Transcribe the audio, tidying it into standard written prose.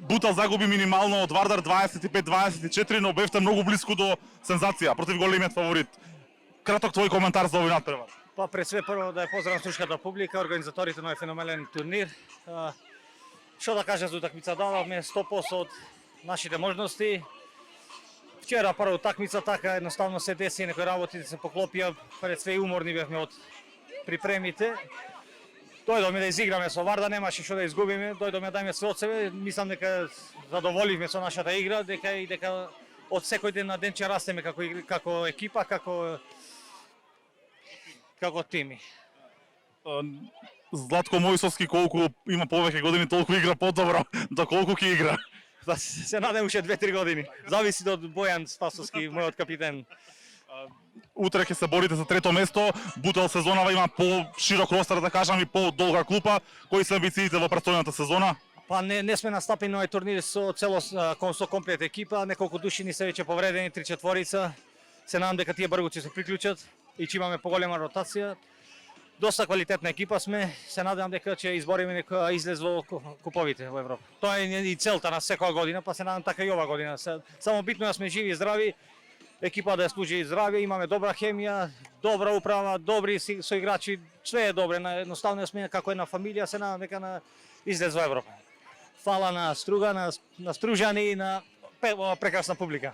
Бутал загуби минимално од Вардар 25-24, но бевте многу близко до сензација против големиот фаворит. Краток твој коментар за овој натпревар. Па пред све прво да ја поздравам слушката публика, организаторите на овој феноменален турнир. Што да кажам за утакмица, дававме 100% од нашите можности. Вчера прва утакмица така едноставно се деси, некои работи се поклопија, пред све и уморни бевме од припремите. Дојдовме да изиграме со Вардар, немаше што да изгубиме, дојдовме да дајме све од себе, мислам дека задоволивме со нашата игра, дека од секој ден на ден ќе растеме како екипа, како тими. Златко Мојсовски колку има повеќе години, толку игра подобро, до колку ќе игра? Да се надам уште 2-3 години. Зависи од Бојан Спасовски, мојот капитен. Утре ќе се борите за трето место. Бутал сезонава има по-широк ростер, да кажам, и по-долга клупа. Кои се амбициите во престојната сезона? Па не сме настапени на овој турнир со комплет екипа, неколку души ни се веќе повредени, 3-4. Се надам дека тие брзо ќе се приклучат и ќе имаме поголема ротација. Доста квалитетна екипа сме, се надевам дека ќе избориме некој излез во куповите во Европа. Тоа е и целта на секоја година, па се надам така и ова година. Само битно да сме живи и здрави, екипа да ја служи здравје, имаме добра хемија, добра управа, добри соиграчи, све е добре, едноставно сме како една фамилија, се надам дека на излез во Европа. Фала на Струга, на Стружани и на прекрасна публика.